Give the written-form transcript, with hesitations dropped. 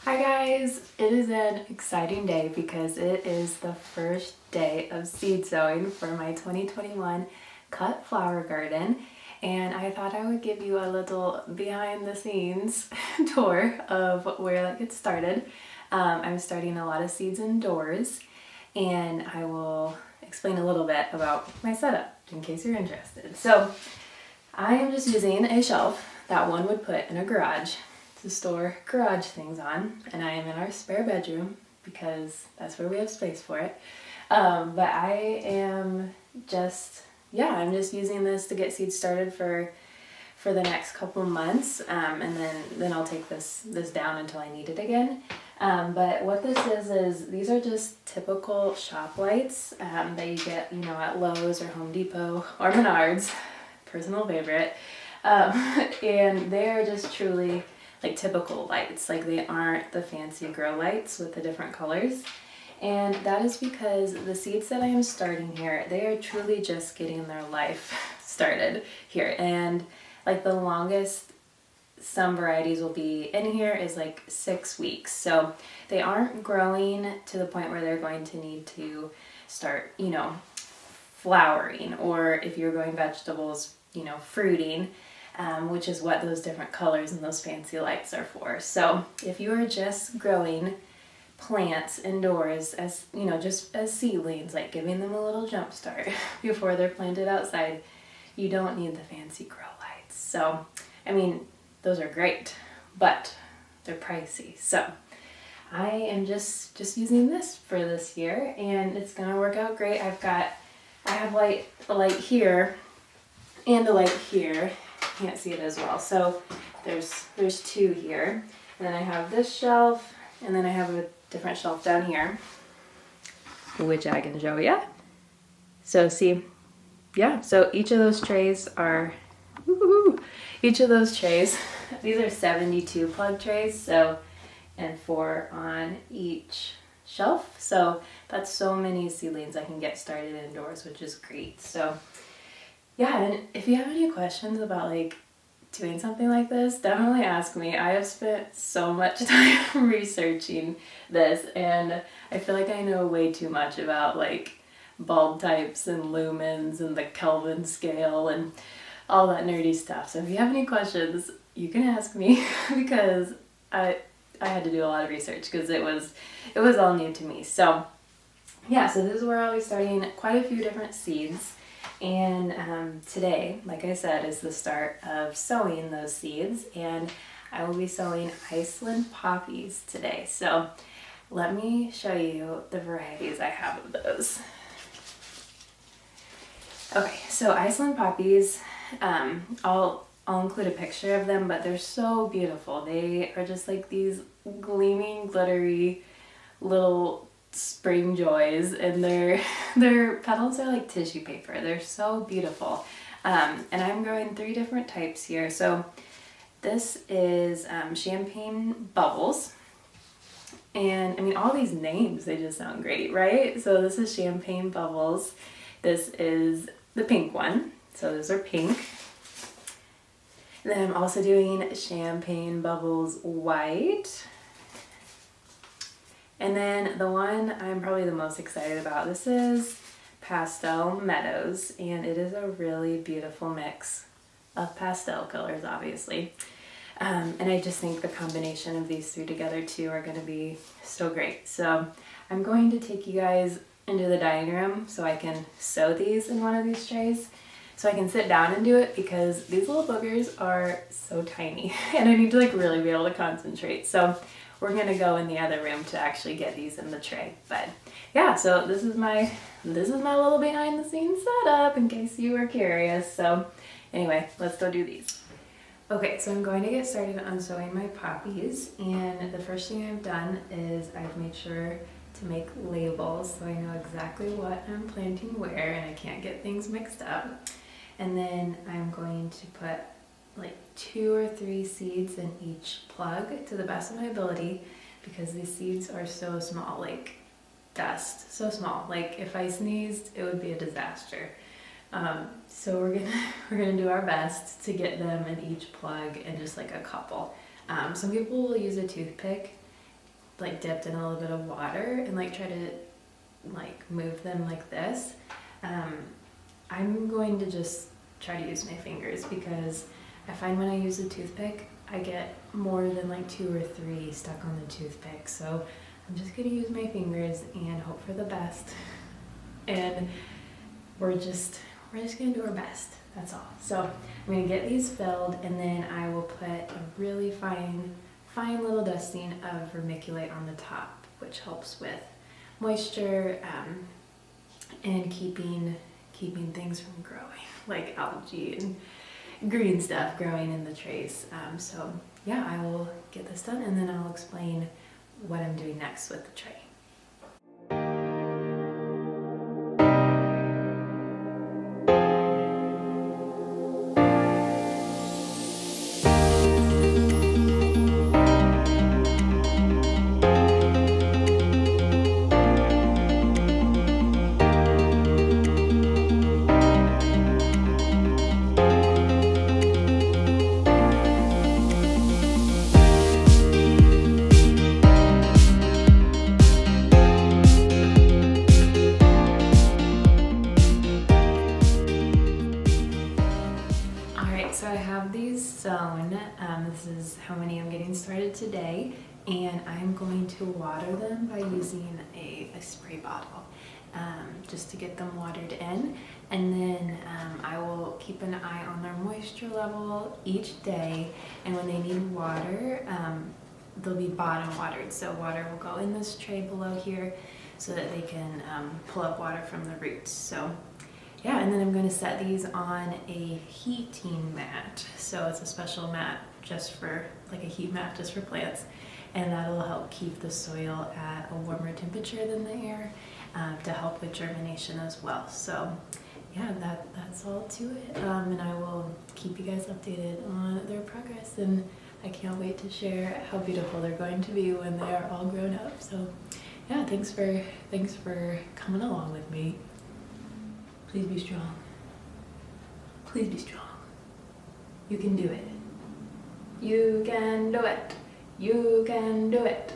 Hi guys! It is an exciting day because it is the first day of seed sowing for my 2021 cut flower garden, and I thought I would give you a little behind the scenes tour of where that gets started. I'm starting a lot of seeds indoors, and I will explain a little bit about my setup in case you're interested. So I am just using a shelf that one would put in a garage to store garage things on, and I am in our spare bedroom because that's where we have space for it. But I am just, I'm just using this to get seeds started for the next couple months, and then I'll take this down until I need it again. But what this is these are just typical shop lights that you get, at Lowe's or Home Depot or Menards, personal favorite. And they are just truly like typical lights. Like, they aren't the fancy grow lights with the different colors. And that is because the seeds that I am starting here, they are truly just getting their life started here. And like the longest some varieties will be in here is like 6 weeks. So they aren't growing to the point where they're going to need to start, flowering, or if you're growing vegetables, fruiting. Which is what those different colors and those fancy lights are for. So if you are just growing plants indoors as, just as seedlings, like giving them a little jump start before they're planted outside, you don't need the fancy grow lights. So, those are great, but they're pricey. So I am just using this for this year, and it's gonna work out great. I have a light here and a light here. Can't see it as well, so there's two here, and then I have this shelf, and then I have a different shelf down here, which I can show you. So see, so each of those trays are these are 72 plug trays, so, and 4 on each shelf, so that's so many seedlings I can get started indoors, which is great. So and if you have any questions about doing something like this, definitely ask me. I have spent so much time researching this, and I feel like I know way too much about bulb types and lumens and the Kelvin scale and all that nerdy stuff. So if you have any questions, you can ask me because I had to do a lot of research because it was all new to me. So so this is where I'll be starting quite a few different seeds. And today, like I said, is the start of sowing those seeds, and I will be sowing Iceland Poppies today. So let me show you the varieties I have of those. Okay, so Iceland Poppies, I'll include a picture of them, but they're so beautiful. They are just like these gleaming, glittery little spring joys, and their petals are like tissue paper. They're so beautiful. And I'm growing 3 different types here. So this is champagne bubbles, and all these names, they just sound great, right? So this is champagne bubbles. This is the pink one, so those are pink. And then I'm also doing champagne bubbles white. And then the one I'm probably the most excited about, this is Pastel Meadows, and it is a really beautiful mix of pastel colors, obviously. And I just think the combination of these 3 together too are going to be so great. So I'm going to take you guys into the dining room so I can sow these in one of these trays, so I can sit down and do it, because these little boogers are so tiny and I need to really be able to concentrate. So we're gonna go in the other room to actually get these in the tray. But so this is my little behind the scenes setup, in case you were curious. So anyway, let's go do these. Okay, so I'm going to get started on sowing my poppies, and the first thing I've done is I've made sure to make labels so I know exactly what I'm planting where and I can't get things mixed up. And then I'm going to put 2 or 3 seeds in each plug to the best of my ability, because these seeds are so small, like dust, so small. If I sneezed, it would be a disaster. So we're gonna do our best to get them in each plug, and just a couple. Some people will use a toothpick like dipped in a little bit of water and like try to like move them like this. I'm going to just try to use my fingers because I find when I use a toothpick, I get more than like 2 or 3 stuck on the toothpick. So I'm just gonna use my fingers and hope for the best. And we're just gonna do our best, that's all. So I'm gonna get these filled and then I will put a really fine little dusting of vermiculite on the top, which helps with moisture and keeping things from growing, like algae and green stuff growing in the trays. So yeah, I will get this done and then I'll explain what I'm doing next with the tray. So I have these sown. This is how many I'm getting started today, and I'm going to water them by using a spray bottle just to get them watered in, and then I will keep an eye on their moisture level each day, and when they need water, they'll be bottom watered. So water will go in this tray below here so that they can pull up water from the roots. So yeah, and then I'm going to set these on a heating mat. So it's a special mat just for, like a heat mat just for plants. And that'll help keep the soil at a warmer temperature than the air to help with germination as well. So yeah, that's all to it. And I will keep you guys updated on their progress. And I can't wait to share how beautiful they're going to be when they are all grown up. So yeah, thanks for coming along with me. Please be strong. Please be strong. You can do it. You can do it. You can do it.